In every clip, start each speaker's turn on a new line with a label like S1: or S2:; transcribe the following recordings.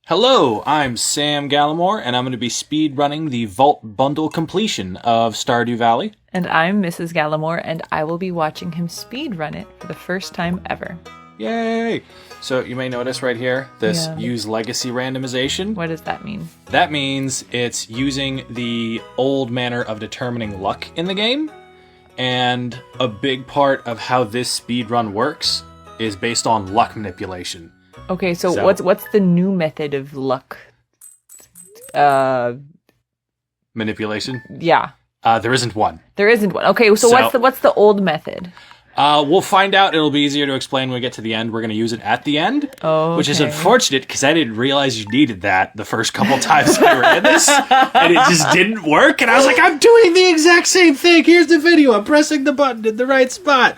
S1: Hello, I'm Sam Gallimore, and I'm going to be speedrunning the Vault Bundle completion of Stardew Valley.
S2: And I'm Mrs. Gallimore, and I will be watching him speedrun it for the first time ever.
S1: Yay! So you may notice right here, this use legacy randomization.
S2: What does that mean?
S1: That means it's using the old manner of determining luck in the game, and a big part of how this speedrun works is based on luck manipulation.
S2: Okay, so what's the new method of luck?
S1: Manipulation?
S2: Yeah.
S1: There isn't one.
S2: There isn't one. Okay, so what's the old method?
S1: We'll find out. It'll be easier to explain when we get to the end. We're going to use it at the end, which is unfortunate because I didn't realize you needed that the first couple times we were in this, and it just didn't work. And I was like, I'm doing the exact same thing. Here's the video. I'm pressing the button in the right spot.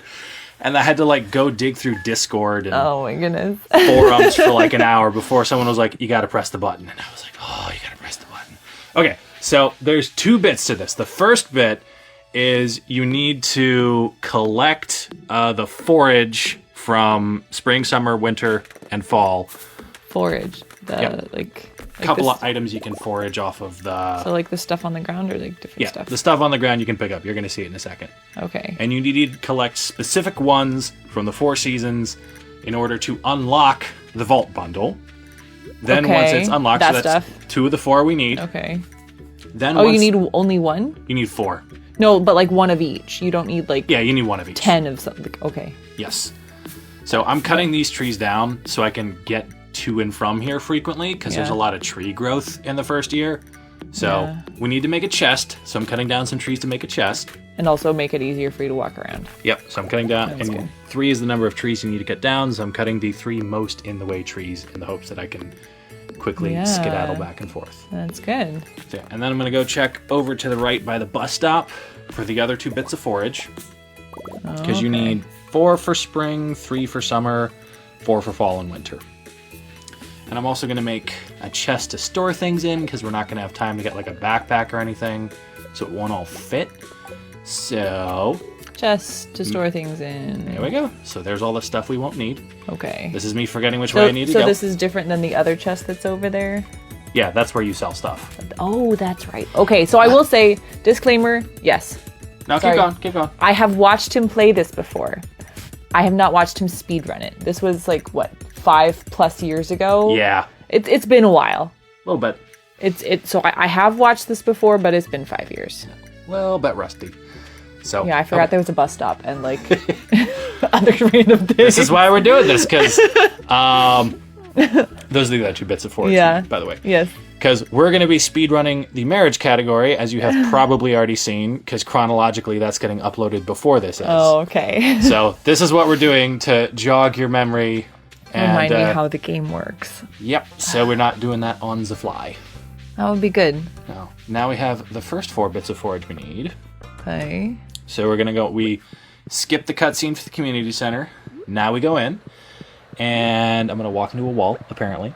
S1: And I had to go dig through Discord and
S2: oh my goodness
S1: forums for an hour before someone was like, you got to press the button. And I was like, oh, you got to press the button. Okay, so there's two bits to this. The first bit is you need to collect the forage from spring, summer, winter, and fall.
S2: Forage?
S1: A couple of items you can forage off of the...
S2: So the stuff on the ground or different stuff?
S1: Yeah, the stuff on the ground you can pick up. You're going to see it in a second.
S2: Okay.
S1: And you need to collect specific ones from the 4 seasons in order to unlock the Vault Bundle. Then once it's unlocked, so that's 2 of the 4 we need.
S2: Okay.
S1: Then
S2: you need only 1?
S1: You need 4.
S2: No, but 1 of each. You don't need
S1: Yeah, you need 1 of each.
S2: 10 of something. Okay.
S1: Yes. So I'm cutting these trees down so I can get to and from here frequently because there's a lot of tree growth in the first year. So we need to make a chest. So I'm cutting down some trees to make a chest.
S2: And also make it easier for you to walk around.
S1: Yep. So I'm cutting down. That's good. 3 is the number of trees you need to cut down. So I'm cutting the 3 most in the way trees in the hopes that I can quickly skedaddle back and forth.
S2: That's good.
S1: So, and then I'm going to go check over to the right by the bus stop for the other 2 bits of forage. Because you need 4 for spring, 3 for summer, 4 for fall and winter. And I'm also going to make a chest to store things in because we're not going to have time to get a backpack or anything. So it won't all fit. So...
S2: chest to store things in.
S1: There we go. So there's all the stuff we won't need.
S2: Okay.
S1: This is me forgetting which way I need to go.
S2: So this is different than the other chest that's over there?
S1: Yeah, that's where you sell stuff.
S2: Oh, that's right. Okay, so I will say, disclaimer, yes.
S1: No, keep going.
S2: I have watched him play this before. I have not watched him speedrun it. This was 5+ years ago?
S1: Yeah.
S2: It's been a while.
S1: A little bit.
S2: So I have watched this before, but it's been 5 years.
S1: Well, bet rusty. So
S2: yeah, I forgot there was a bus stop and other random things.
S1: This is why we're doing this, because those are the other 2 bits of forage, by the way.
S2: Yes.
S1: Because we're going to be speedrunning the marriage category, as you have probably already seen, because chronologically that's getting uploaded before this is.
S2: Oh, okay.
S1: So this is what we're doing to jog your memory. And,
S2: remind me how the game works.
S1: Yep, so we're not doing that on the fly.
S2: That would be good.
S1: No. Now we have the first 4 bits of forage we need.
S2: Okay.
S1: So we're going to we skip the cutscene for the community center. Now we go in, and I'm going to walk into a wall, apparently.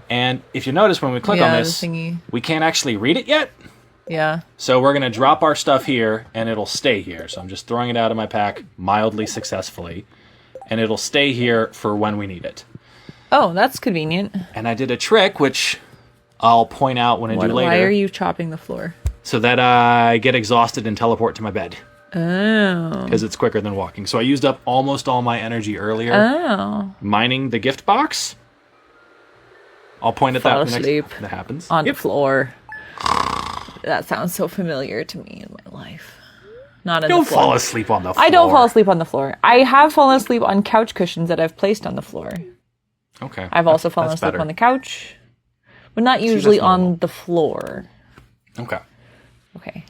S1: And if you notice when we click on this, we can't actually read it yet.
S2: Yeah.
S1: So we're going to drop our stuff here, and it'll stay here. So I'm just throwing it out of my pack mildly successfully, and it'll stay here for when we need it.
S2: Oh, that's convenient.
S1: And I did a trick, which I'll point out when I do later.
S2: Why are you chopping the floor?
S1: So that I get exhausted and teleport to my bed.
S2: Oh.
S1: Because it's quicker than walking. So I used up almost all my energy earlier mining the gift box. I'll point at that next time that happens.
S2: On the floor. That sounds so familiar to me in my life. Not in the floor.
S1: Don't fall asleep on the floor.
S2: I don't fall asleep on the floor. I have fallen asleep on couch cushions that I've placed on the floor.
S1: Okay.
S2: I've also fallen asleep on the couch, but not usually on the floor.
S1: Okay.
S2: Okay.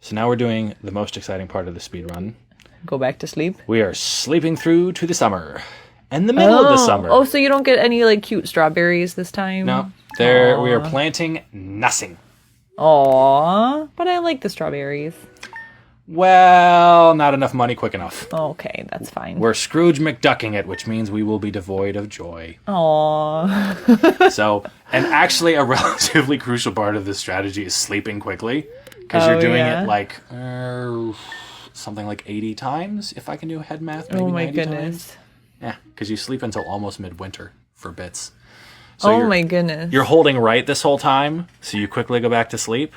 S1: So now we're doing the most exciting part of the speedrun.
S2: Go back to sleep?
S1: We are sleeping through to the summer. And the middle of the summer.
S2: Oh, so you don't get any cute strawberries this time?
S1: No. We are planting nothing.
S2: Aww. But I like the strawberries.
S1: Well, not enough money quick enough.
S2: Okay, that's fine.
S1: We're Scrooge McDucking it, which means we will be devoid of joy.
S2: Aww.
S1: So, and actually a relatively crucial part of this strategy is sleeping quickly. Because you're doing it something like 80 times, if I can do head math, maybe 90 times. Yeah, because you sleep until almost midwinter for bits.
S2: Oh
S1: you're,
S2: my goodness.
S1: You're holding right this whole time, so you quickly go back to sleep.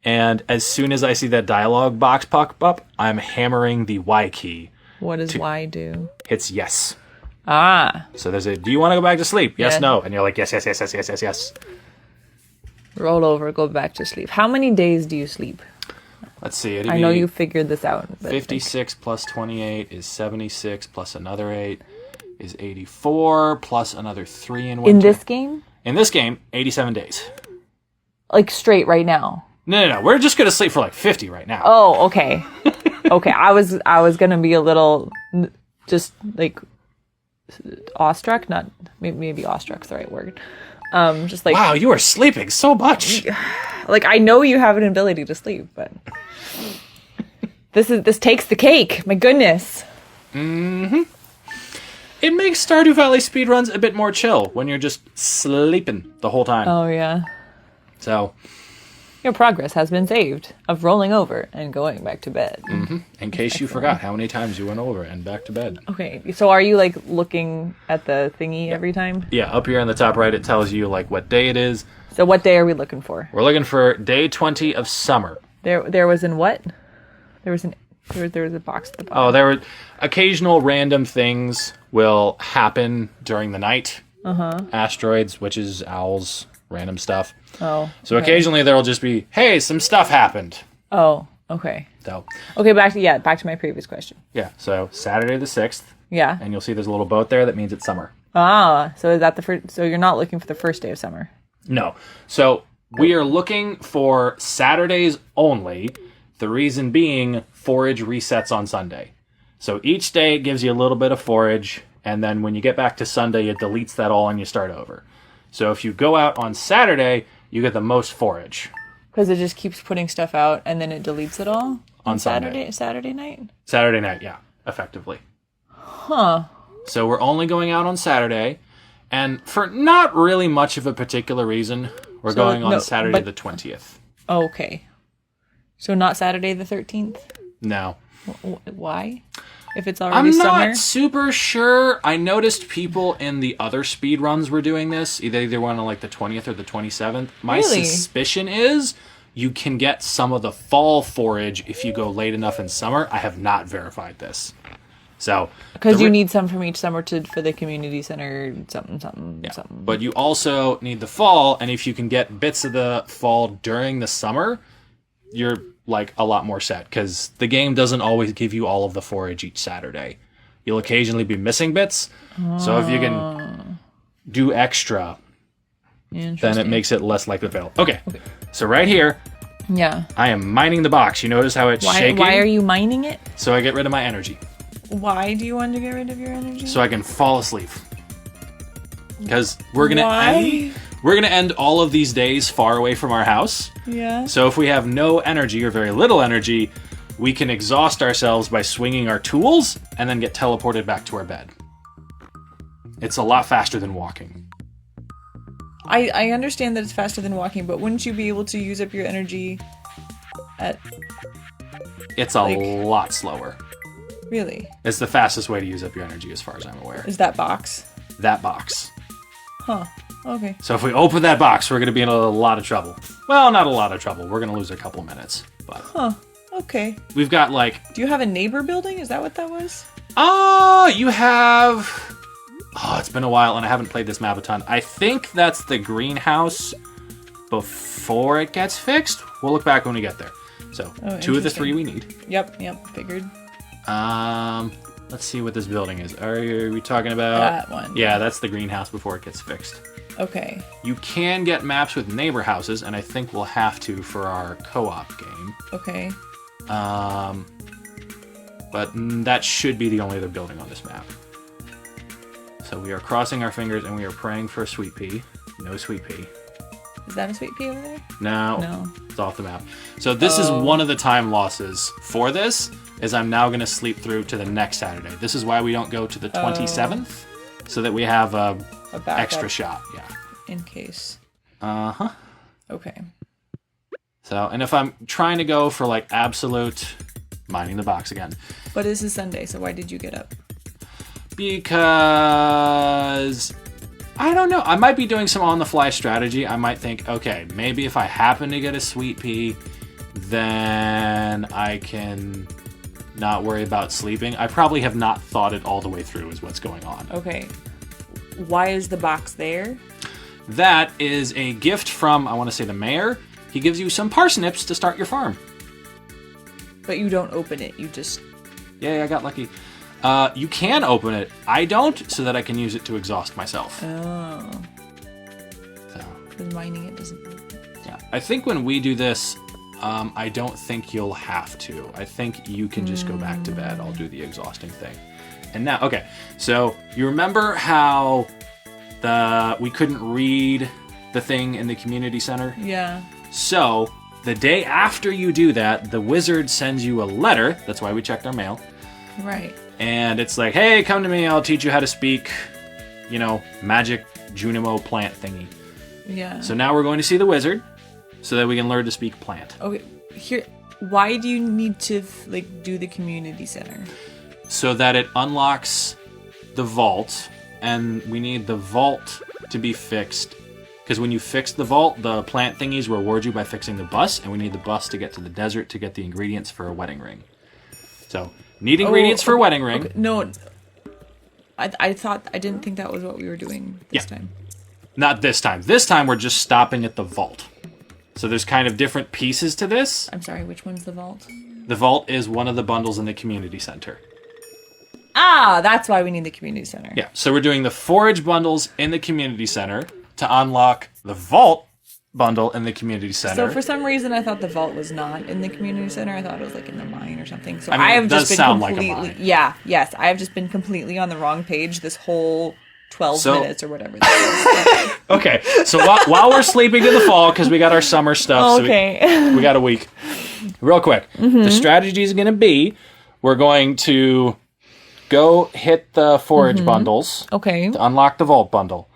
S1: And as soon as I see that dialogue box pop up, I'm hammering the Y key.
S2: What does Y do?
S1: Hits yes.
S2: Ah.
S1: So there's a, do you want to go back to sleep? Yes,
S2: Yeah.
S1: no. And you're like, yes, yes, yes, yes, yes, yes, yes.
S2: Roll over, go back to sleep. How many days do you sleep?
S1: Let's see.
S2: I know you figured this out. But
S1: 56 plus 28 is 76 plus another 8 is 84 plus another 3 in winter.
S2: In this game?
S1: In this game, 87 days.
S2: Like straight right now?
S1: No. We're just going to sleep for like 50 right now.
S2: Oh, okay. Okay, I was going to be a little just like awestruck, not maybe awestruck's the right word. Just like,
S1: wow, you are sleeping so much.
S2: like I know you have an ability to sleep, but this takes the cake. My goodness.
S1: Mm-hmm. It makes Stardew Valley speedruns a bit more chill when you're just sleeping the whole time.
S2: Oh yeah.
S1: So
S2: Your progress has been saved of rolling over and going back to bed.
S1: mm-hmm. In case you forgot how many times you went over and back to bed.
S2: Okay, so are you like looking at the thingy every time?
S1: Yeah, up here in the top right, it tells you like what day it is.
S2: So what day are we looking for?
S1: We're looking for day 20 of summer.
S2: There was in what? There was a box at the bottom.
S1: Oh, there were occasional random things will happen during the night. Asteroids, witches, owls, random stuff.
S2: Oh.
S1: So
S2: okay.
S1: occasionally there'll just be, hey, some stuff happened.
S2: Oh, okay.
S1: So
S2: Okay, back to my previous question.
S1: yeah, so Saturday the 6th,
S2: Yeah.
S1: and you'll see there's a little boat there that means it's summer.
S2: Ah, so is that the first? So you're not looking for the first day of summer.
S1: No. So we are looking for Saturdays only. The reason being forage resets on Sunday. So each day it gives you a little bit of forage, and then when you get back to Sunday, it deletes that all and you start over. So if you go out on Saturday, you get the most forage.
S2: Because it just keeps putting stuff out and then it deletes it all
S1: On Sunday.
S2: Saturday night.
S1: Saturday night, yeah, effectively.
S2: Huh.
S1: So we're only going out on Saturday, and for not really much of a particular reason, we're going on Saturday the 20th.
S2: Oh, okay. So not Saturday the 13th?
S1: No.
S2: Why? If it's already summer?
S1: I'm not super sure. I noticed people in the other speedruns were doing this. Either one on like the 20th or the 27th. My
S2: Really?
S1: suspicion is you can get some of the fall forage if you go late enough in summer. I have not verified this. So
S2: Because you need some from each summer for the community center, something.
S1: But you also need the fall, and if you can get bits of the fall during the summer, you're like a lot more set, because the game doesn't always give you all of the forage each Saturday. You'll occasionally be missing bits, so if you can do extra, then it makes it less likely to fail. Okay, so right here,
S2: Yeah.
S1: I am mining the box. You notice how it's shaking?
S2: Why are you mining it?
S1: So I get rid of my energy,
S2: Why do you want to get rid of your energy?
S1: so I can fall asleep. Because we're gonna end all of these days far away from our house.
S2: Yeah.
S1: So if we have no energy or very little energy, we can exhaust ourselves by swinging our tools and then get teleported back to our bed. It's a lot faster than walking.
S2: I understand that it's faster than walking, but wouldn't you be able to use up your energy at...
S1: It's a lot slower.
S2: Really?
S1: It's the fastest way to use up your energy as far as I'm aware.
S2: Is that box?
S1: That box.
S2: Huh. Okay.
S1: So if we open that box, we're going to be in a lot of trouble. Well, not a lot of trouble. We're going to lose a couple minutes. But
S2: Huh. Okay.
S1: we've got like...
S2: Do you have a neighbor building? Is that what that was?
S1: You have... Oh, it's been a while and I haven't played this map a ton. I think that's the greenhouse before it gets fixed. We'll look back when we get there. So, 2 of the 3 we need.
S2: Yep, figured.
S1: Let's see what this building is. Are we talking about...
S2: That one.
S1: Yeah, that's the greenhouse before it gets fixed.
S2: Okay.
S1: You can get maps with neighbor houses, and I think we'll have to for our co-op game.
S2: Okay.
S1: But that should be the only other building on this map. So we are crossing our fingers and we are praying for a sweet pea. No sweet pea.
S2: Is that a sweet pea over there?
S1: No. It's off the map. So this is one of the time losses for this, is I'm now going to sleep through to the next Saturday. This is why we don't go to the 27th, so that we have a extra shot. Yeah.
S2: In case.
S1: Uh-huh.
S2: Okay.
S1: So, and if I'm trying to go for like absolute mining the box again.
S2: But this is Sunday, so why did you get up?
S1: Because I don't know. I might be doing some on-the-fly strategy. I might think, okay, maybe if I happen to get a sweet pea, then I can not worry about sleeping. I probably have not thought it all the way through is what's going on.
S2: Okay. Why is the box there?
S1: That is a gift from, I want to say, the mayor. He gives you some parsnips to start your farm.
S2: But you don't open it. You just...
S1: Yeah, I got lucky. You can open it. I don't, so that I can use it to exhaust myself.
S2: Oh.
S1: So.
S2: Because mining it doesn't...
S1: Yeah. I think when we do this, I don't think you'll have to. I think you can just go back to bed. I'll do the exhausting thing. And now, okay, so you remember how we couldn't read the thing in the community center?
S2: Yeah.
S1: So the day after you do that, the wizard sends you a letter. That's why we checked our mail.
S2: Right.
S1: And it's like, hey, come to me. I'll teach you how to speak, magic Junimo plant thingy.
S2: Yeah.
S1: So now we're going to see the wizard so that we can learn to speak plant.
S2: Okay, here, why do you need to, do the community center?
S1: So that it unlocks the vault, and we need the vault to be fixed. Because when you fix the vault, the plant thingies reward you by fixing the bus, and we need the bus to get to the desert to get the ingredients for a wedding ring. So, need ingredients for a wedding ring.
S2: Okay. No, I didn't think that was what we were doing this time.
S1: Not this time. This time we're just stopping at the vault. So there's kind of different pieces to this.
S2: I'm sorry, which one's the vault?
S1: The vault is one of the bundles in the community center.
S2: Ah, that's why we need the community center.
S1: Yeah, so we're doing the forage bundles in the community center to unlock the vault bundle in the community center.
S2: So for some reason I thought the vault was not in the community center. I thought it was in the mine or something. So I have just been completely yes, I have just been completely on the wrong page this whole 12 minutes or whatever that is.
S1: Okay, so while we're sleeping to the fall, because we got our summer stuff, so we got a week. Real quick, the strategy is going to be, we're going to go hit the forage bundles to unlock the vault bundle.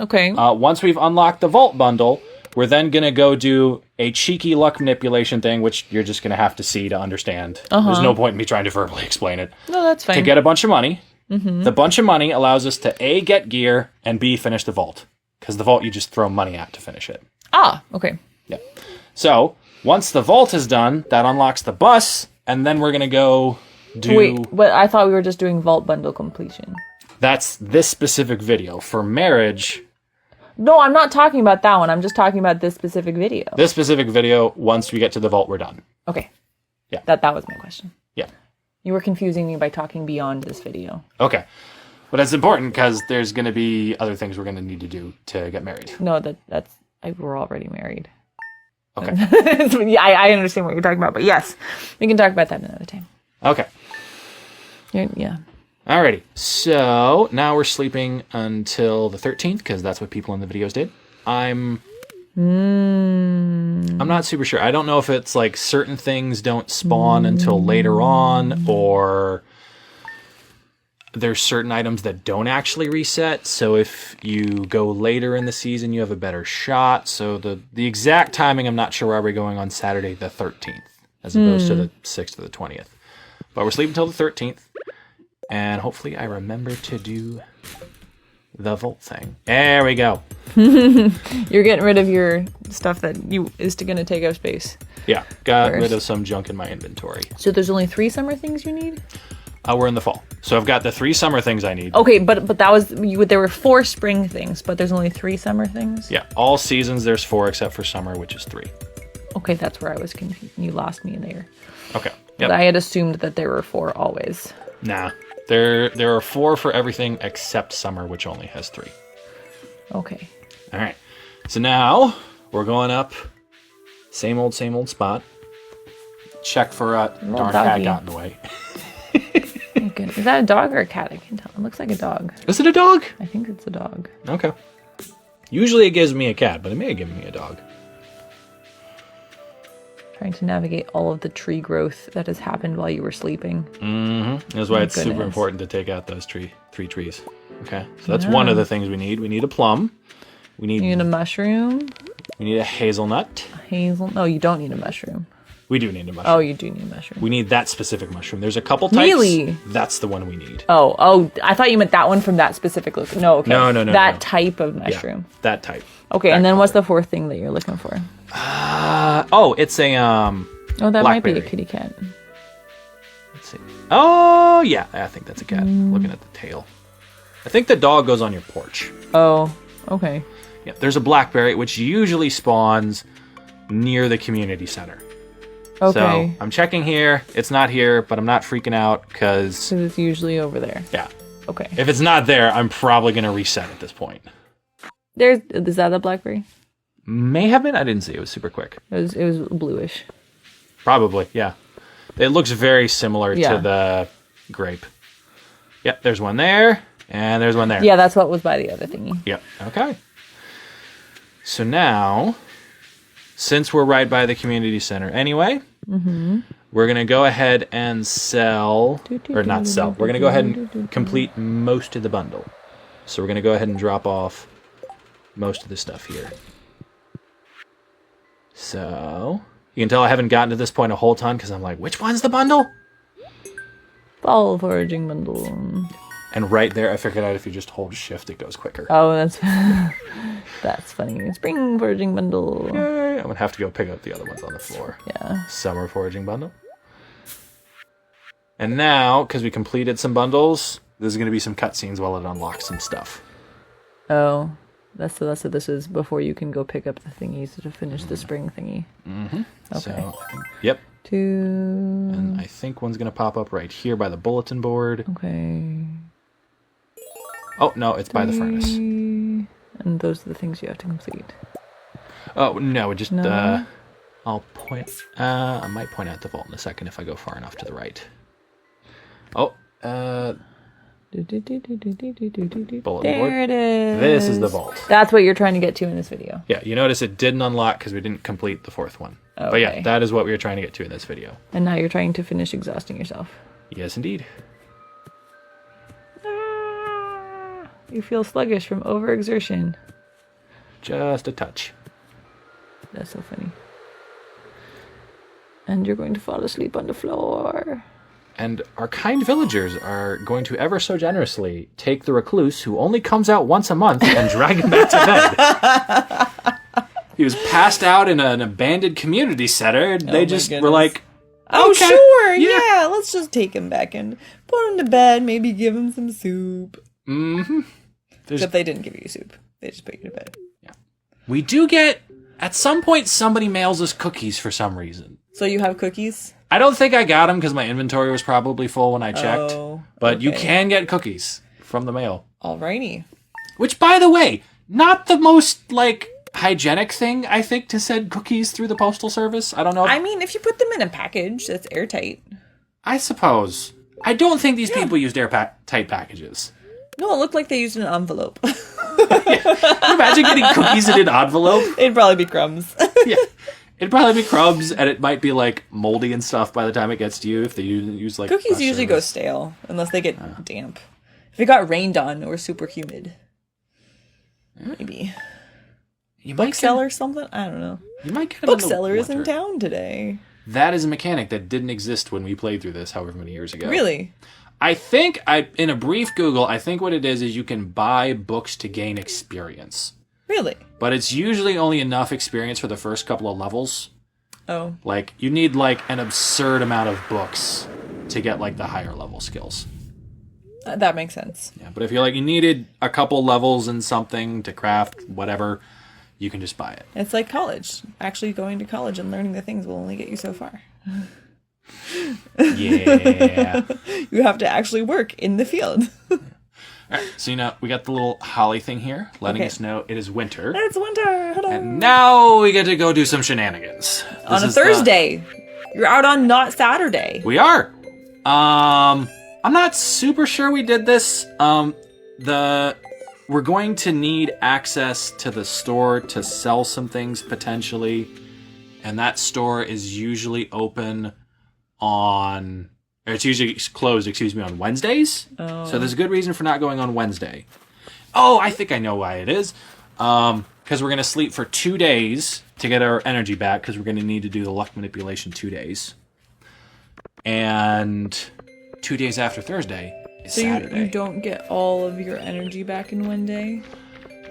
S2: Okay.
S1: Once we've unlocked the vault bundle, we're then going to go do a cheeky luck manipulation thing, which you're just going to have to see to understand. There's no point in me trying to verbally explain it.
S2: No, that's fine.
S1: To get a bunch of money. The bunch of money allows us to A, get gear, and B, finish the vault. Because the vault, you just throw money at to finish it.
S2: Ah, okay.
S1: Yeah. So, once the vault is done, that unlocks the bus, and then we're going to go do...
S2: Wait, but I thought we were just doing vault bundle completion.
S1: That's this specific video. For marriage...
S2: No, I'm not talking about that one. I'm just talking about this specific video.
S1: This specific video, once we get to the vault, we're done.
S2: Okay.
S1: Yeah.
S2: That was my question.
S1: Yeah.
S2: You were confusing me by talking beyond this video.
S1: Okay. But it's important because there's going to be other things we're going to need to do to get married.
S2: No, we're already married.
S1: Okay.
S2: So, yeah, I understand what you're talking about, but yes, we can talk about that another time.
S1: Okay.
S2: Yeah.
S1: Alrighty. So now we're sleeping until the 13th because that's what people in the videos did. I'm not super sure. I don't know if it's like certain things don't spawn until later on, or there's certain items that don't actually reset. So if you go later in the season, you have a better shot. So the exact timing, I'm not sure why we're going on Saturday the 13th as opposed to the 6th or the 20th. But we're sleeping until the 13th. And hopefully I remember to do the vault thing. There we go.
S2: You're getting rid of your stuff that is going to take up space.
S1: Yeah, got rid of some junk in my inventory.
S2: So there's only 3 summer things you need?
S1: We're in the fall. So I've got the 3 summer things I need.
S2: Okay, but that was... there were 4 spring things, but there's only 3 summer things?
S1: Yeah, all seasons there's 4 except for summer, which is 3.
S2: Okay, that's where I was confused. You lost me there.
S1: Okay. Yep.
S2: I had assumed that there were 4 always.
S1: Nah. There are 4 for everything except summer, which only has 3.
S2: Okay.
S1: All right. So now we're going up. Same old spot. Check for a darn cat got in the way.
S2: Okay. Is that a dog or a cat? I can't tell. It looks like a dog.
S1: Is it a dog?
S2: I think it's a dog.
S1: Okay. Usually it gives me a cat, but it may have given me a dog.
S2: Trying to navigate all of the tree growth that has happened while you were sleeping.
S1: Mm-hmm. That's why it's super important to take out those 3 trees. Okay, so that's one of the things we need. We need a plum. You need
S2: a mushroom.
S1: We need a hazelnut.
S2: No, you don't need a mushroom.
S1: We do need a mushroom.
S2: Oh, you do need a mushroom.
S1: We need that specific mushroom. There's a couple types.
S2: Really?
S1: That's the one we need.
S2: Oh, I thought you meant that one from that specific location. No, okay.
S1: No.
S2: That type of mushroom.
S1: Yeah, that type.
S2: Okay, and then what's the fourth thing that you're looking for?
S1: It's a
S2: Oh, that
S1: blackberry.
S2: might be a kitty cat.
S1: Let's see. Oh, yeah. I think that's a cat. Looking at the tail. I think the dog goes on your porch.
S2: Oh, okay.
S1: Yeah, there's a blackberry, which usually spawns near the community center.
S2: Okay.
S1: So I'm checking here. It's not here, but I'm not freaking out because...
S2: So it's usually over there.
S1: Yeah.
S2: Okay.
S1: If it's not there, I'm probably going to reset at this point.
S2: Is that a blackberry?
S1: May have been. I didn't see. It was super quick.
S2: It was bluish.
S1: Probably, yeah. It looks very similar to the grape. Yep, there's one there, and there's one there.
S2: Yeah, that's what was by the other thingy.
S1: Yep, okay. So now, since we're right by the community center anyway, we're going to go ahead and sell, or not sell, we're going to go ahead and complete most of the bundle. So we're going to go ahead and drop off most of the stuff here. So, you can tell I haven't gotten to this point a whole ton because I'm like, which one's the bundle?
S2: Fall foraging bundle.
S1: And right there, I figured out if you just hold shift, it goes quicker.
S2: Oh, that's funny. Spring foraging bundle.
S1: Yay. I'm going to have to go pick up the other ones on the floor.
S2: Yeah.
S1: Summer foraging bundle. And now, because we completed some bundles, there's going to be some cutscenes while it unlocks some stuff.
S2: Oh, that's what this is before you can go pick up the thingies to finish the spring thingy.
S1: Mm-hmm.
S2: Okay.
S1: So, yep. And I think one's going to pop up right here by the bulletin board.
S2: Okay.
S1: Oh, no, it's by the furnace.
S2: And those are the things you have to complete.
S1: Oh, no, it just...
S2: No?
S1: I'll point... I might point out the vault in a second if I go far enough to the right. Oh, bulletin board.
S2: There it is.
S1: This is the vault.
S2: That's what you're trying to get to in this video.
S1: Yeah, you notice it didn't unlock because we didn't complete the fourth one.
S2: Okay.
S1: But yeah, that is what we were trying to get to in this video.
S2: And now you're trying to finish exhausting yourself.
S1: Yes, indeed.
S2: You feel sluggish from overexertion.
S1: Just a touch.
S2: That's so funny. And you're going to fall asleep on the floor.
S1: And our kind villagers are going to ever so generously take the recluse who only comes out once a month and drag him back to bed. He was passed out in an abandoned community center. And they just were like,
S2: oh,
S1: okay,
S2: sure, yeah, let's just take him back and put him to bed, maybe give him some soup.
S1: Mm-hmm.
S2: Except they didn't give you soup. They just put you to bed.
S1: Yeah. We do get, at some point, somebody mails us cookies for some reason.
S2: So you have cookies?
S1: I don't think I got them because my inventory was probably full when I checked.
S2: Oh,
S1: but you
S2: okay.
S1: can get cookies from the mail.
S2: Alrighty.
S1: Which, by the way, not the most, hygienic thing, I think, to send cookies through the postal service. I don't know.
S2: I mean, if you put them in a package that's airtight.
S1: I suppose. I don't think these people used airtight packages.
S2: No, it looked like they used an envelope.
S1: Can you imagine getting cookies in an envelope?
S2: It'd probably be crumbs.
S1: Yeah. It'd probably be crumbs, and it might be, moldy and stuff by the time it gets to you if they use,
S2: Cookies usually go stale, unless they get damp. If it got rained on or super humid. Maybe. Bookseller or something? I don't know.
S1: You might get them in the
S2: Bookseller is in
S1: winter.
S2: town today.
S1: That is a mechanic that didn't exist when we played through this however many years ago.
S2: Really?
S1: I think, in a brief Google, I think what it is you can buy books to gain experience.
S2: Really?
S1: But it's usually only enough experience for the first couple of levels.
S2: Oh.
S1: You need, an absurd amount of books to get, the higher level skills.
S2: That makes sense.
S1: Yeah, but if you're you needed a couple levels in something to craft, whatever, you can just buy it.
S2: It's like college. Actually going to college and learning the things will only get you so far.
S1: Yeah.
S2: You have to actually work in the field.
S1: All right, so we got the little holly thing here, letting us know it is winter.
S2: It's winter. Hello.
S1: And now we get to go do some shenanigans.
S2: On a Thursday. You're out on not Saturday.
S1: We are. I'm not super sure we did this. We're going to need access to the store to sell some things potentially, and that store is usually it's usually closed, on Wednesdays.
S2: Oh.
S1: So there's a good reason for not going on Wednesday. Oh, I think I know why it is. Because we're going to sleep for 2 days to get our energy back because we're going to need to do the luck manipulation 2 days. And 2 days after Thursday is Saturday.
S2: So you don't get all of your energy back in one day?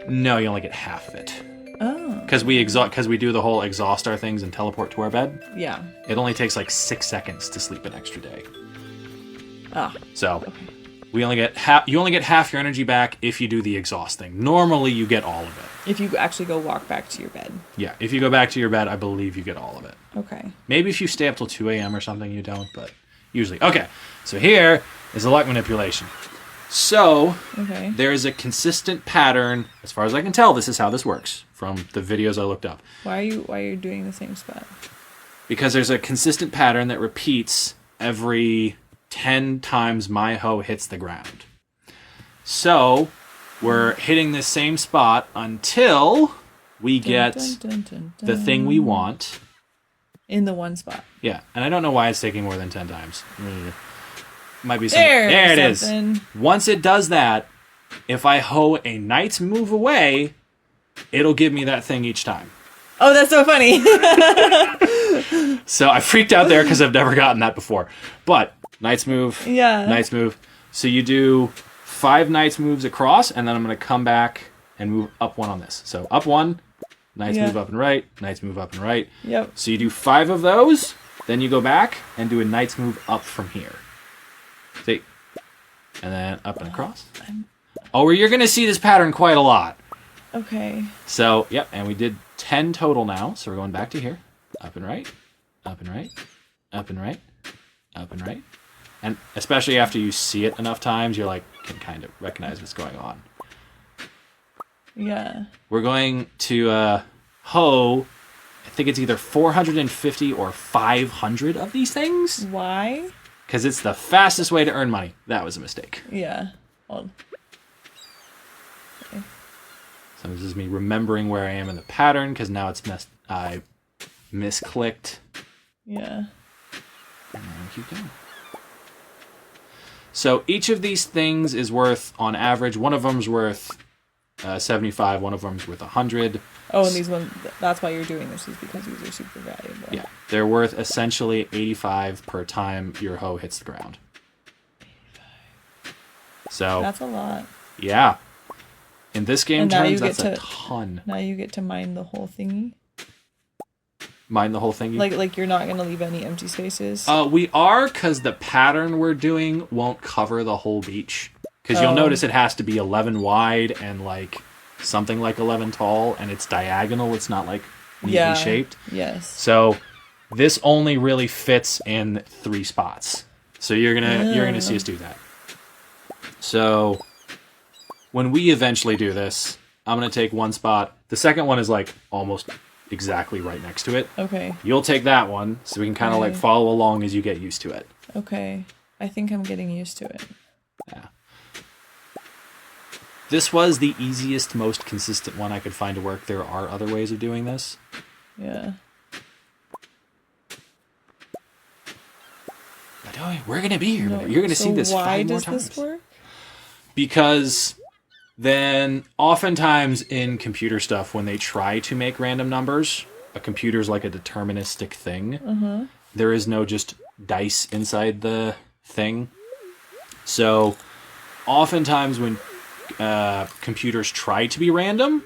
S1: No, you only get half of it.
S2: Oh.
S1: Because we do the whole exhaust our things and teleport to our bed.
S2: Yeah.
S1: It only takes like 6 seconds to sleep an extra day.
S2: Ah.
S1: So
S2: okay.
S1: you only get half your energy back if you do the exhaust thing. Normally you get all of it.
S2: If you actually go walk back to your bed.
S1: Yeah, if you go back to your bed, I believe you get all of it.
S2: Okay.
S1: Maybe if you stay up till 2 a.m. or something, you don't, but usually. Okay, so here is the luck manipulation. So, there is a consistent pattern. As far as I can tell, this is how this works from the videos I looked up.
S2: Why are you doing the same spot?
S1: Because there's a consistent pattern that repeats every 10 times my hoe hits the ground. So, we're hitting this same spot until we get the thing we want.
S2: In the one spot.
S1: Yeah, and I don't know why it's taking more than 10 times. Might be something. There it is. Once it does that, if I hoe a knight's move away, it'll give me that thing each time.
S2: Oh, that's so funny.
S1: So I freaked out there because I've never gotten that before. But knight's move, knight's move. So you do 5 knight's moves across, and then I'm going to come back and move up 1 on this. So up 1, knight's move up and right, knight's move up and right.
S2: Yep.
S1: So you do 5 of those, then you go back and do a knight's move up from here. See? And then up and across. Oh, you're going to see this pattern quite a lot.
S2: Okay.
S1: So, yep, and we did 10 total now. So we're going back to here. Up and right, up and right, up and right, up and right. And especially after you see it enough times, you're like, can kind of recognize what's going on.
S2: Yeah.
S1: We're going to hoe, I think it's either 450 or 500 of these things.
S2: Why?
S1: Because it's the fastest way to earn money. That was a mistake.
S2: Yeah. Okay.
S1: So this is me remembering where I am in the pattern, because now it's I misclicked.
S2: Yeah.
S1: And then keep going. So each of these things is worth, on average, one of them's worth 75, one of them's worth 100.
S2: Oh, and these ones, that's why you're doing this, is because these are super valuable.
S1: Yeah, they're worth essentially 85 per time your hoe hits the ground. 85. So
S2: that's a lot.
S1: Yeah. In this game terms, that's a ton.
S2: Now you get to mine the whole thingy.
S1: Mine the whole thingy?
S2: Like you're not going to leave any empty spaces?
S1: We are, because the pattern we're doing won't cover the whole beach. Because you'll notice it has to be 11 wide and like something like 11 tall, and it's diagonal. It's not like neatly shaped.
S2: Yes.
S1: So this only really fits in 3 spots. So you're gonna see us do that. So when we eventually do this, I'm gonna take one spot. The second one is like almost exactly right next to it.
S2: Okay.
S1: You'll take that one, so we can kind of like follow along as you get used to it.
S2: Okay. I think I'm getting used to it.
S1: Yeah. This was the easiest, most consistent one I could find to work. There are other ways of doing this.
S2: Yeah.
S1: But we're going to be here. You're going to see this 5 more times.
S2: Why does this work?
S1: Because then oftentimes in computer stuff, when they try to make random numbers, a computer's like a deterministic thing.
S2: Uh-huh.
S1: There is no just dice inside the thing. So oftentimes when computers try to be random,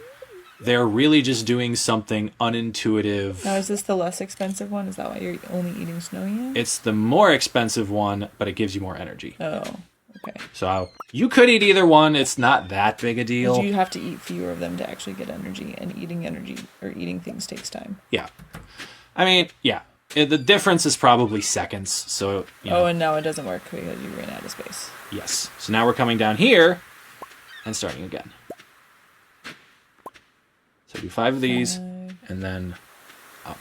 S1: they're really just doing something unintuitive.
S2: Now, is this the less expensive one? Is that why you're only eating snow yams?
S1: It's the more expensive one, but it gives you more energy.
S2: Oh, okay.
S1: So you could eat either one. It's not that big a deal.
S2: But you have to eat fewer of them to actually get energy, and eating things takes time.
S1: Yeah. I mean, yeah. The difference is probably seconds. So.
S2: Oh, and now it doesn't work because you ran out of space.
S1: Yes. So now we're coming down here and starting again. So do 5 of these, and then up.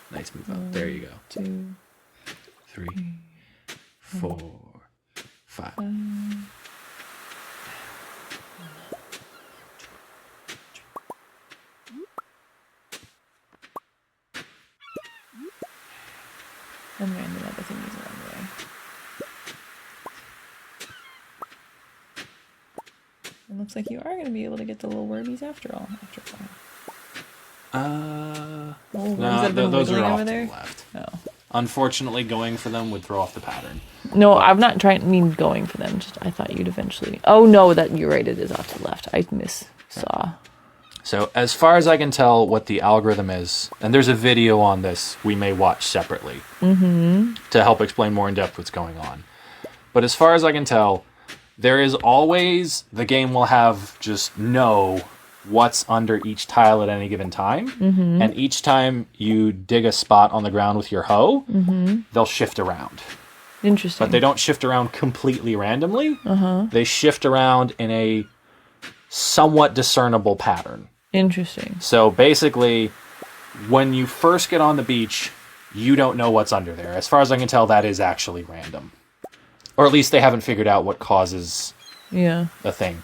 S1: Nice move up. There you go.
S2: 2,
S1: 3, 4, 5.
S2: And random other thingies along the way. It looks like you are going to be able to get the little wormies after all.
S1: No,
S2: those
S1: are off
S2: to
S1: the left.
S2: Oh.
S1: Unfortunately, going for them would throw off the pattern.
S2: No, I'm not going for them. Just I thought you'd eventually. Oh no, that you're right. It is off to the left. I saw.
S1: So as far as I can tell, what the algorithm is, and there's a video on this we may watch separately to help explain more in depth what's going on. But as far as I can tell, there is always the game will have just know what's under each tile at any given time, and each time you dig a spot on the ground with your hoe, they'll shift around.
S2: Interesting.
S1: But they don't shift around completely randomly. They shift around in a somewhat discernible pattern.
S2: Interesting.
S1: So basically, when you first get on the beach, you don't know what's under there. As far as I can tell, that is actually random. Or at least they haven't figured out what causes the thing.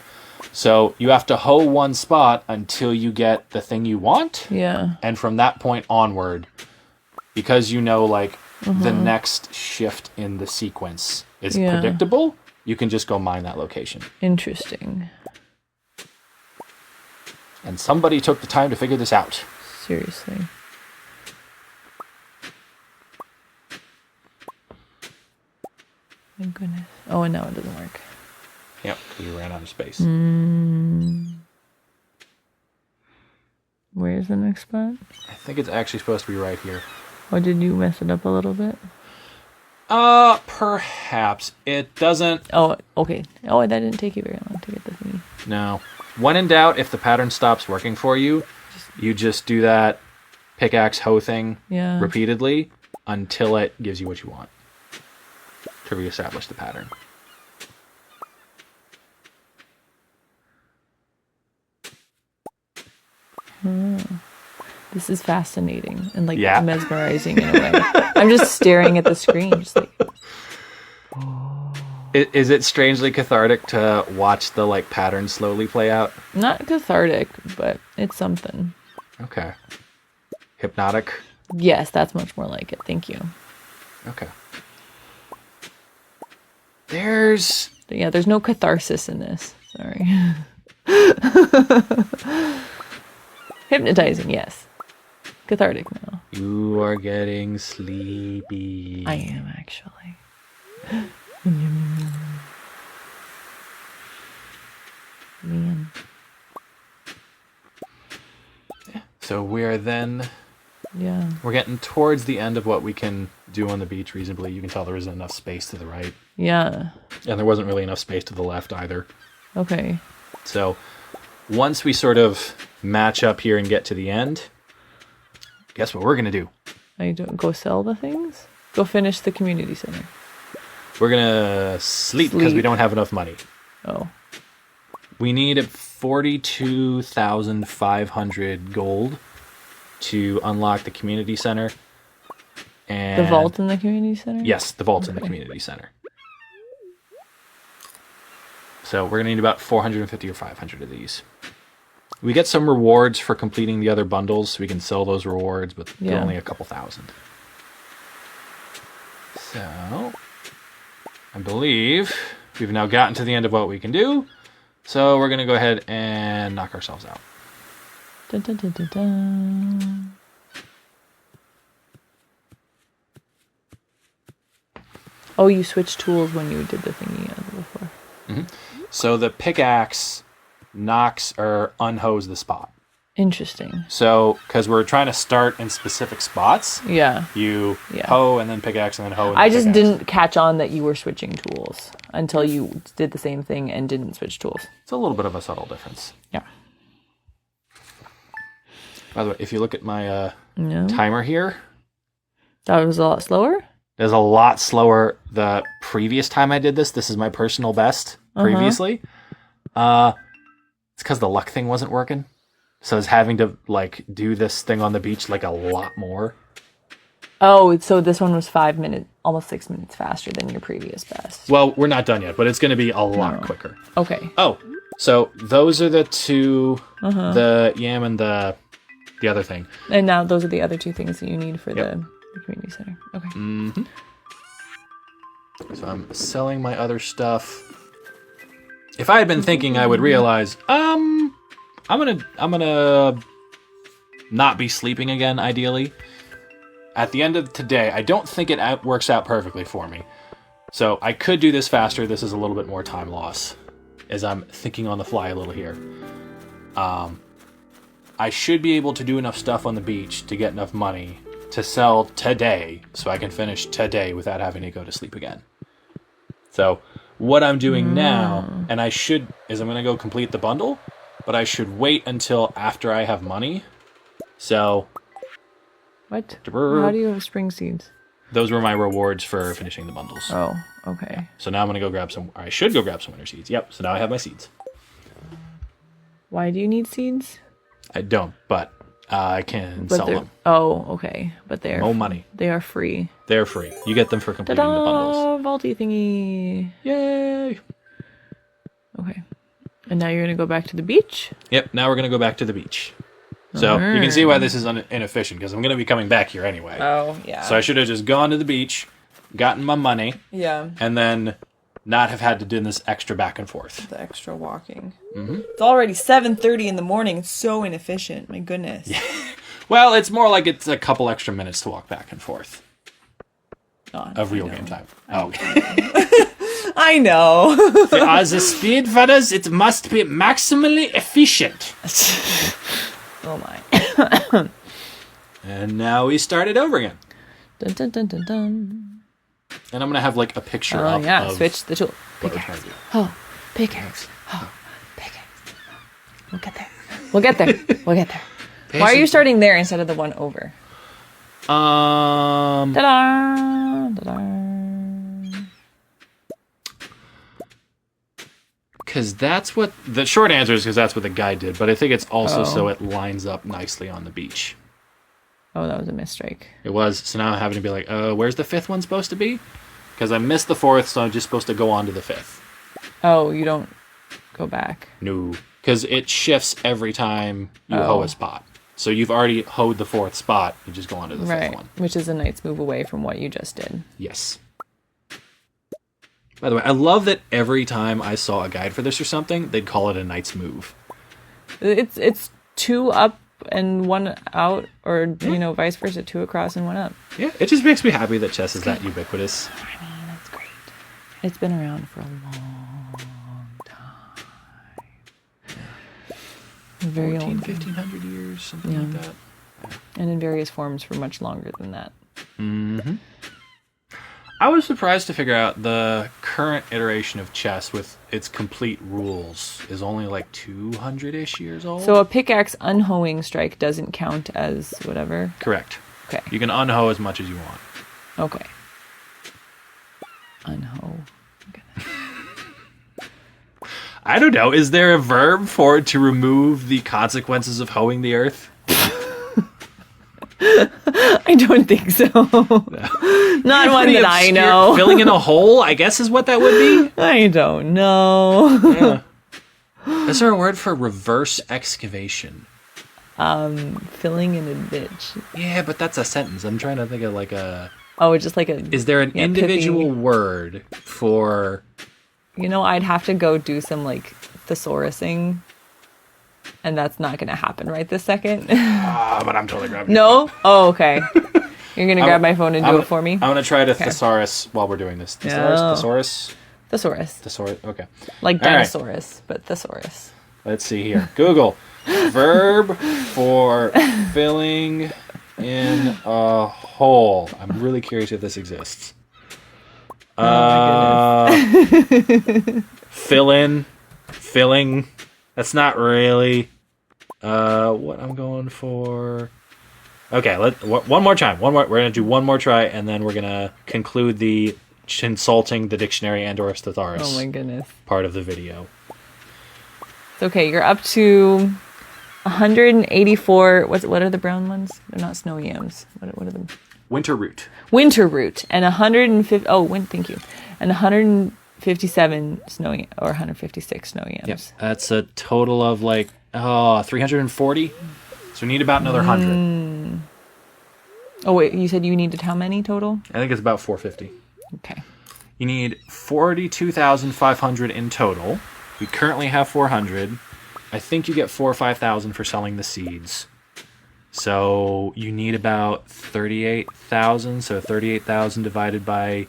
S1: So you have to hoe one spot until you get the thing you want.
S2: Yeah.
S1: And from that point onward, because you know, like, the next shift in the sequence is predictable, you can just go mine that location.
S2: Interesting.
S1: And somebody took the time to figure this out.
S2: Seriously. My goodness. Oh, and now it doesn't work.
S1: Yep, because we ran out of space.
S2: Where's the next spot?
S1: I think it's actually supposed to be right here.
S2: Or did you mess it up a little bit?
S1: Perhaps. It doesn't...
S2: Oh, okay. Oh, that didn't take you very long to get the thingy.
S1: No. When in doubt, if the pattern stops working for you, you just do that pickaxe hoe thing repeatedly until it gives you what you want to reestablish the pattern.
S2: This is fascinating and mesmerizing in a way. I'm just staring at the screen, just like.
S1: Is it strangely cathartic to watch the pattern slowly play out?
S2: Not cathartic, but it's something.
S1: Okay. Hypnotic?
S2: Yes, that's much more like it. Thank you.
S1: Okay. There's
S2: no catharsis in this. Sorry. Hypnotizing, yes. Cathartic, no.
S1: You are getting sleepy.
S2: I am, actually. Man.
S1: Yeah. So we're then...
S2: Yeah.
S1: We're getting towards the end of what we can do on the beach reasonably. You can tell there isn't enough space to the right.
S2: Yeah.
S1: And there wasn't really enough space to the left either.
S2: Okay.
S1: So once we sort of match up here and get to the end, guess what we're going to do?
S2: I don't go sell the things? Go finish the community center.
S1: We're going to sleep because we don't have enough money.
S2: Oh.
S1: We need 42,500 gold to unlock the community center. And
S2: the vault in the community center?
S1: Yes, the vault in the community center. So we're going to need about 450 or 500 of these. We get some rewards for completing the other bundles, so we can sell those rewards, but they're only a couple thousand. So, I believe we've now gotten to the end of what we can do. So we're going to go ahead and knock ourselves out.
S2: Dun, dun, dun, dun, dun. Oh, you switched tools when you did the thingy before.
S1: Mm-hmm. So the pickaxe knocks or unhoes the spot.
S2: Interesting.
S1: So, because we're trying to start in specific spots, you hoe and then pickaxe and then hoe. And
S2: I just didn't catch on that you were switching tools until you did the same thing and didn't switch tools.
S1: It's a little bit of a subtle difference.
S2: Yeah.
S1: By the way, if you look at my timer here,
S2: that was a lot slower.
S1: It was a lot slower the previous time I did this. This is my personal best previously. It's because the luck thing wasn't working. So I was having to do this thing on the beach a lot more.
S2: Oh, so this one was 5 minutes, almost 6 minutes faster than your previous best.
S1: Well, we're not done yet, but it's going to be a lot quicker.
S2: Okay.
S1: Oh, so those are the two, the yam and the other thing.
S2: And now those are the other two things that you need for the community center. Okay.
S1: Mm-hmm. So I'm selling my other stuff. If I had been thinking, I would realize, I'm gonna not be sleeping again, ideally. At the end of today, I don't think it works out perfectly for me. So I could do this faster. This is a little bit more time loss, as I'm thinking on the fly a little here. I should be able to do enough stuff on the beach to get enough money to sell today, so I can finish today without having to go to sleep again. So what I'm doing now, and I'm going to go complete the bundle, but I should wait until after I have money. So...
S2: What? How do you have spring seeds?
S1: Those were my rewards for finishing the bundles.
S2: Oh, okay.
S1: So now I'm going to go grab some... Or I should go grab some winter seeds. Yep, so now I have my seeds.
S2: Why do you need seeds?
S1: I don't, but I can sell them.
S2: Oh, okay. But they're...
S1: No money.
S2: They are free.
S1: They're free. You get them for completing the bundles.
S2: Vaulty thingy.
S1: Yay!
S2: Okay. And now you're going to go back to the beach?
S1: Yep, now we're going to go back to the beach. So you can see why this is inefficient, because I'm going to be coming back here anyway.
S2: Oh, yeah.
S1: So I should have just gone to the beach, gotten my money, and then not have had to do this extra back and forth.
S2: The extra walking. Mm-hmm. It's already 7:30 in the morning. It's so inefficient. My goodness.
S1: Yeah. Well, it's more like it's a couple extra minutes to walk back and forth. Of real game time. Oh.
S2: I know.
S1: As a speedrunners, it must be maximally efficient.
S2: Oh my.
S1: And now we start it over again.
S2: Dun, dun, dun, dun, dun.
S1: And I'm going to have like a picture up of
S2: switch the tool.
S1: Pickaxe.
S2: Oh, pickaxe. Oh, pickaxe. We'll get there. We'll get there. We'll get there. Why are you starting there instead of the one over? Ta-da! Ta-da!
S1: Because that's what... The short answer is because that's what the guy did, but I think it's also so it lines up nicely on the beach.
S2: Oh, that was a misstrike.
S1: It was. So now I'm having to be like, where's the fifth one supposed to be? Because I missed the fourth, so I'm just supposed to go on to the fifth.
S2: Oh, you don't go back?
S1: No. Because it shifts every time you hoe a spot. So you've already hoed the fourth spot, you just go on to the fifth one.
S2: Which is a knight's move away from what you just did.
S1: Yes. By the way, I love that every time I saw a guide for this or something, they'd call it a knight's move.
S2: It's 2 up and 1 out, or vice versa, 2 across and 1 up. Yeah,
S1: it just makes me happy that chess is that ubiquitous.
S2: I mean, that's great. It's been around for a long time. Very
S1: 1,500 years, something like that.
S2: And in various forms for much longer than that.
S1: Mm-hmm. I was surprised to figure out the current iteration of chess with its complete rules is only like 200-ish years old.
S2: So a pickaxe unhoeing strike doesn't count as whatever?
S1: Correct.
S2: Okay.
S1: You can unhoe as much as you want.
S2: Okay. Unhoe. Okay.
S1: I don't know. Is there a verb for it to remove the consequences of hoeing the earth?
S2: I don't think so. No. Not one that I know.
S1: Filling in a hole, I guess, is what that would be?
S2: I don't know.
S1: Yeah. Is there a word for reverse excavation?
S2: Filling in a ditch.
S1: Yeah, but that's a sentence. I'm trying to think of like a...
S2: Oh, just like a...
S1: Is there an individual word for...
S2: I'd have to go do some like thesaurusing. And that's not going to happen right this second.
S1: But I'm totally grabbing
S2: No? Oh, okay. You're going to grab my phone and do it for me?
S1: I'm going to try to thesaurus while we're doing this. Thesaurus?
S2: Thesaurus.
S1: Okay.
S2: Like Dinosaurus, but thesaurus.
S1: Let's see here. Google. Verb for filling in a hole. I'm really curious if this exists. Filling. That's not really what I'm going for. Okay, one more time. We're going to do one more try, and then we're going to conclude the consulting the dictionary and/or thesaurus.
S2: Oh my goodness.
S1: Part of the video.
S2: It's okay. You're up to 184. What are the brown ones? They're not snow yams. What are them?
S1: Winter root.
S2: And 150. Oh, thank you. And 157 snow or 156 snow yams.
S1: Yep. That's a total of 340. So we need about another 100.
S2: Oh wait, you said you needed how many total?
S1: I think it's about 450.
S2: Okay.
S1: You need 42,500 in total. We currently have 400. I think you get 4,000 or 5,000 for selling the seeds. So you need about 38,000. So 38,000 divided by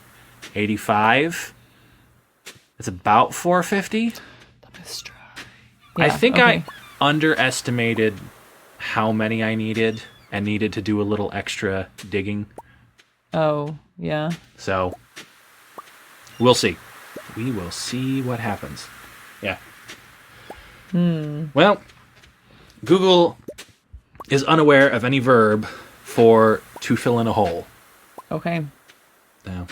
S1: 85. It's about 450.
S2: Let's try.
S1: I think I underestimated how many I needed and needed to do a little extra digging.
S2: Oh, yeah.
S1: So we'll see. We will see what happens. Yeah. Well, Google is unaware of any verb for to fill in a hole.
S2: Okay.
S1: No.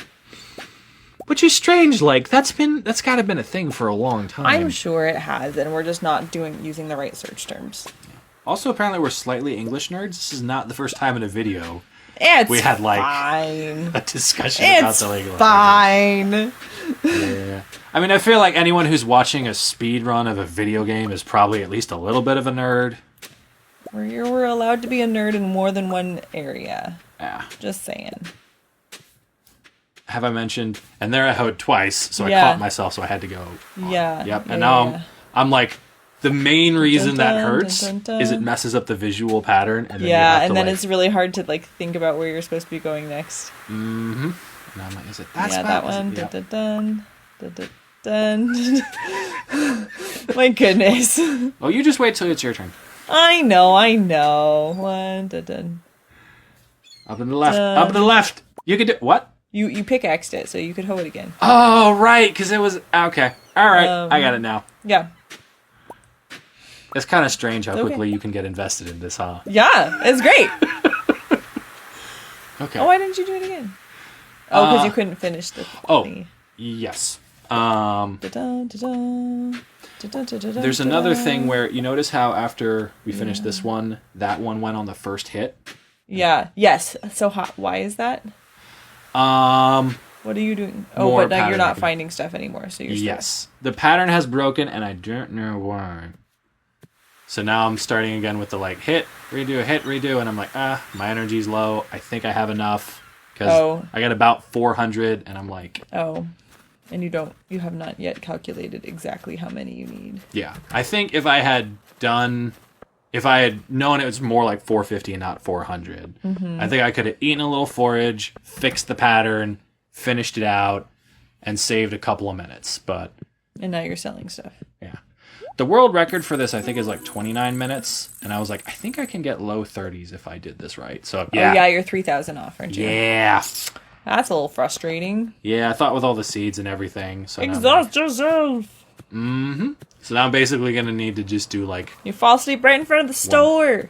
S1: Which is strange. Like that's gotta been a thing for a long time.
S2: I'm sure it has, and we're just not using the right search terms.
S1: Also, apparently, we're slightly English nerds. This is not the first time in a video
S2: we
S1: had like
S2: fine.
S1: a discussion about the legal.
S2: Fine.
S1: Yeah. I mean, I feel like anyone who's watching a speed run of a video game is probably at least a little bit of a nerd.
S2: We're allowed to be a nerd in more than one area.
S1: Yeah.
S2: Just saying.
S1: Have I mentioned? And there I hoed twice, so I caught myself, so I had to go.
S2: Yeah.
S1: Yep. And now I'm like, the main reason that hurts is it messes up the visual pattern. And then then
S2: it's really hard to like think about where you're supposed to be going next.
S1: Mm-hmm. And I'm like, is it that spot?
S2: That one. Yep. Dun. My goodness.
S1: Oh, you just wait till it's your turn.
S2: I know. One. Dun.
S1: Up and the left. Up and the left. You could do what?
S2: You pickaxed it, so you could hoe it again.
S1: Oh, right, because it was okay. All right, I got it now.
S2: Yeah.
S1: It's kind of strange how quickly you can get invested in this, huh?
S2: Yeah, it's great.
S1: Okay.
S2: Oh, why didn't you do it again? Oh, because you couldn't finish the thingy.
S1: Yes. There's another thing where you notice how after we finished this one, that one went on the first hit.
S2: Yeah. Yes. So why is that?
S1: What
S2: are you doing? Oh, but now you're not finding stuff anymore, so you're stuck.
S1: Yes. The pattern has broken, and I don't know why. So now I'm starting again with the like hit, redo, and I'm like, my energy's low. I think I have enough because I got about 400, and I'm like,
S2: and you have not yet calculated exactly how many you need.
S1: Yeah, I think if I had known it was more like 450 and not 400, I think I could have eaten a little forage, fixed the pattern, finished it out, and saved a couple of minutes.
S2: And now you're selling stuff.
S1: Yeah. The world record for this, I think, is like 29 minutes. And I was like, I think I can get low 30s if I did this right. So, yeah.
S2: Oh, yeah, you're 3,000 off, aren't you?
S1: Yeah.
S2: That's a little frustrating.
S1: Yeah, I thought with all the seeds and everything. So
S2: exhaust yourself.
S1: Mm-hmm. So now I'm basically going to need to just do like...
S2: You fall asleep right in front of the store.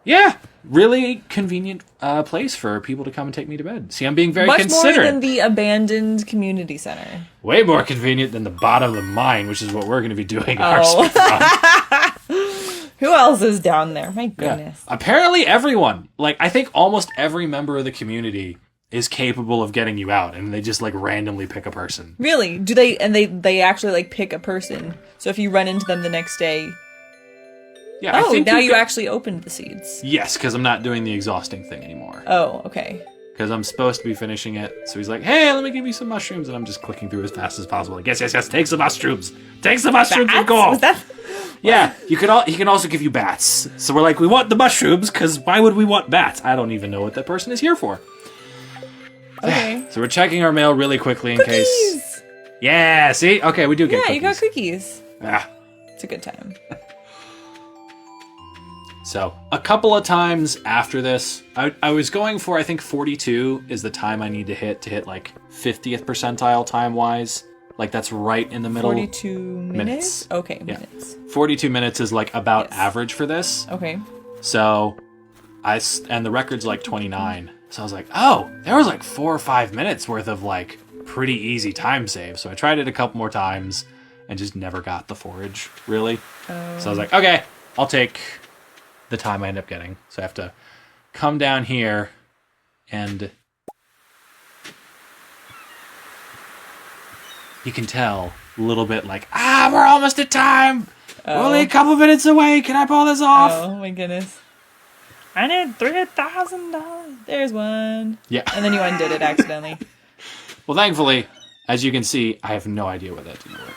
S1: Yeah. Really convenient place for people to come and take me to bed. See, I'm being very considerate.
S2: Much more than the abandoned community center.
S1: Way more convenient than the bottom of the mine, which is what we're going to be doing in our speedrun.
S2: Who else is down there? My goodness.
S1: Yeah. Apparently everyone. Like, I think almost every member of the community is capable of getting you out, and they just, like, randomly pick a person.
S2: Really? Do they? And they actually, like, pick a person. So if you run into them the next day...
S1: Yeah, I think
S2: you actually opened the seeds.
S1: Yes, because I'm not doing the exhausting thing anymore.
S2: Oh, okay.
S1: Because I'm supposed to be finishing it. So he's like, hey, let me give you some mushrooms. And I'm just clicking through as fast as possible. Like, yes, take some mushrooms. Take some mushrooms and go.
S2: Was that...
S1: Yeah, he can also give you bats. So we're like, we want the mushrooms, because why would we want bats? I don't even know what that person is here for.
S2: Okay.
S1: So we're checking our mail really quickly in case... Yeah, see? Okay, we do get cookies.
S2: Yeah, you got cookies.
S1: Ah.
S2: It's a good time.
S1: So, a couple of times after this, I was going for, I think 42 is the time I need to hit like 50th percentile time-wise. Like, that's right in the middle.
S2: 42 minutes? Okay, minutes.
S1: 42 minutes is like about average for this.
S2: Okay.
S1: So, and the record's like 29. So I was like, oh, there was like 4 or 5 minutes worth of like pretty easy time save. So I tried it a couple more times and just never got the forage, really. So I was like, okay, I'll take the time I end up getting. So I have to come down here and you can tell a little bit like, we're almost at time. We're only a couple minutes away. Can I pull this off?
S2: Oh my goodness. I need $3,000. There's one.
S1: Yeah.
S2: And then you undid it accidentally.
S1: Well, thankfully, as you can see, I have no idea why that didn't work.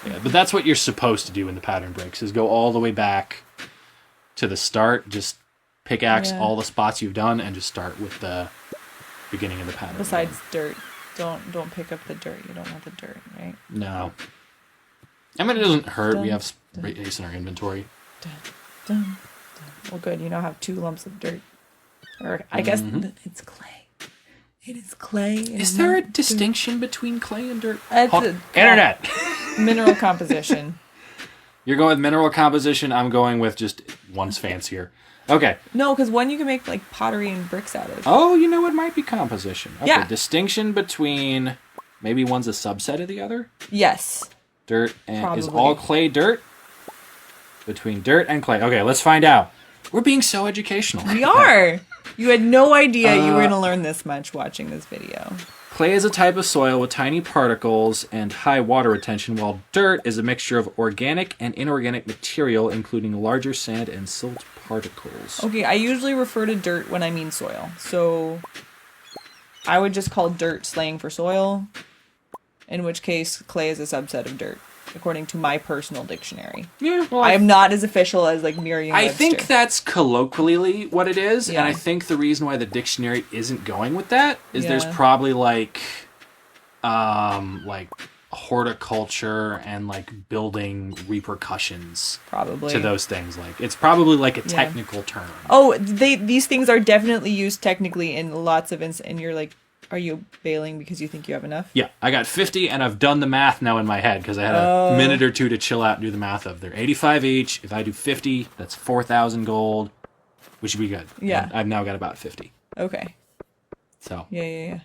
S1: Yeah, but that's what you're supposed to do when the pattern breaks, is go all the way back to the start, just pickaxe all the spots you've done and just start with the beginning of the pattern.
S2: Besides dirt. Don't pick up the dirt. You don't want the dirt, right?
S1: No. I mean, it doesn't hurt. We have space in our inventory.
S2: Well, good. You now have 2 lumps of dirt. Or I guess it's clay. It is clay.
S1: Is there a distinction between clay and dirt?
S2: Internet! Mineral composition.
S1: You're going with mineral composition. I'm going with just one's fancier. Okay.
S2: No, because one you can make like pottery and bricks out of.
S1: Oh, you know, it might be composition. Okay.
S2: Yeah.
S1: Distinction between maybe one's a subset of the other?
S2: Yes.
S1: Dirt and
S2: Probably.
S1: Is all clay dirt? Between dirt and clay. Okay, let's find out. We're being so educational.
S2: We are. You had no idea you were going to learn this much watching this video.
S1: Clay is a type of soil with tiny particles and high water retention, while dirt is a mixture of organic and inorganic material, including larger sand and silt particles.
S2: Okay, I usually refer to dirt when I mean soil. So I would just call dirt slang for soil, in which case clay is a subset of dirt, according to my personal dictionary.
S1: Yeah, well,
S2: I am not as official as like Merriam-Webster.
S1: I think that's colloquially what it is,
S2: Yeah.
S1: and I think the reason why the dictionary isn't going with that is there's probably like horticulture and like building repercussions
S2: probably
S1: to those things. Like it's probably like a technical term.
S2: Oh, these things are definitely used technically in lots of and you're like, are you bailing because you think you have enough?
S1: Yeah, I got 50 and I've done the math now in my head because I had a minute or two to chill out and do the math of they're 85 each. If I do 50, that's 4,000 gold, which should be good.
S2: Yeah.
S1: And I've now got about 50.
S2: Okay.
S1: So.
S2: Yeah.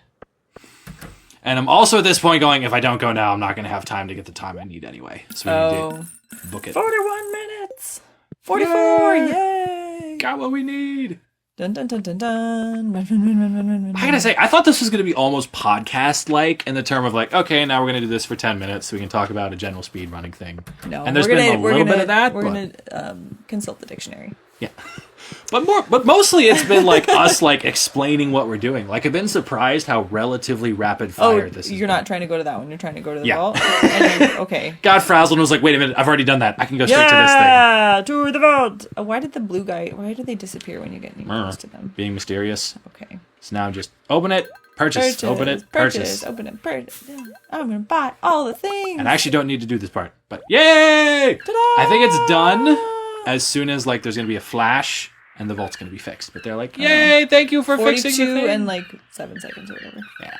S1: And I'm also at this point going, if I don't go now, I'm not going to have time to get the time I need anyway. So we need to book it.
S2: 41 minutes. 44. Yay.
S1: Got what we need.
S2: Dun dun dun dun dun.
S1: I gotta say, I thought this was gonna be almost podcast-like in the term of like, okay, now we're gonna do this for 10 minutes so we can talk about a general speedrunning thing.
S2: No,
S1: and there's been a little bit of that.
S2: We're gonna consult the dictionary.
S1: Yeah. But mostly it's been like us like explaining what we're doing. Like I've been surprised how relatively rapid fire this is.
S2: You're not trying to go to that one. You're trying to go to the vault. Okay.
S1: God frazzled and was like, wait a minute, I've already done that. I can go straight to this thing.
S2: Yeah, to the vault. Why did the blue guy? Why do they disappear when you get close to them?
S1: Being mysterious.
S2: Okay.
S1: So now just open it, purchase, open it, purchase.
S2: Open it, purchase. I'm gonna buy all the things.
S1: And I actually don't need to do this part, but yay!
S2: Ta-da!
S1: I think it's done as soon as like there's gonna be a flash. And the vault's going to be fixed. But they're like, yay, thank you for fixing the thing.
S2: 42 and like 7 seconds or whatever.
S1: Yeah.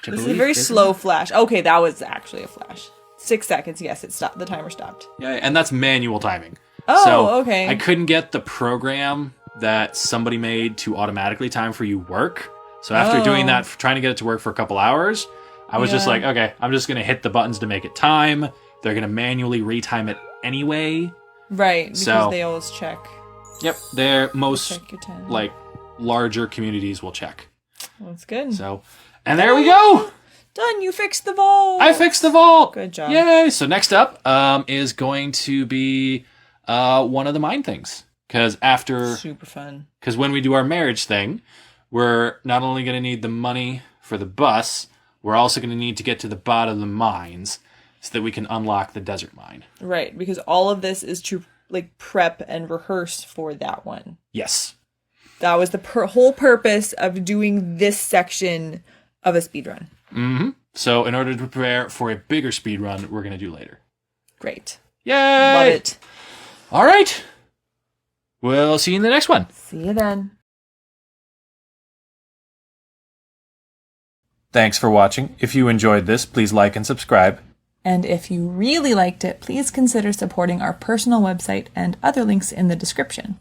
S2: This is a very slow flash. Okay, that was actually a flash. 6 seconds, yes, it stopped. The timer stopped.
S1: Yeah, and that's manual timing.
S2: Oh,
S1: so
S2: okay.
S1: I couldn't get the program that somebody made to automatically time for you work. So after doing that, trying to get it to work for a couple hours, I was just like, okay, I'm just going to hit the buttons to make it time. They're going to manually retime it anyway.
S2: Right, because they always check.
S1: Yep, most like larger communities will check.
S2: Well, that's good.
S1: So, and there we go.
S2: Done. You fixed the vault.
S1: I fixed the vault.
S2: Good job.
S1: Yay! So next up is going to be one of the mine things because
S2: super fun.
S1: Because when we do our marriage thing, we're not only going to need the money for the bus, we're also going to need to get to the bottom of the mines so that we can unlock the desert mine.
S2: Right, because all of this is to like prep and rehearse for that one.
S1: Yes.
S2: That was the whole purpose of doing this section of a speedrun.
S1: Mm-hmm. So in order to prepare for a bigger speedrun, we're going to do later.
S2: Great.
S1: Yay!
S2: Love it.
S1: All right. We'll see you in the next one.
S2: See you then.
S1: Thanks for watching. If you enjoyed this, please like and subscribe.
S2: And if you really liked it, please consider supporting our personal website and other links in the description.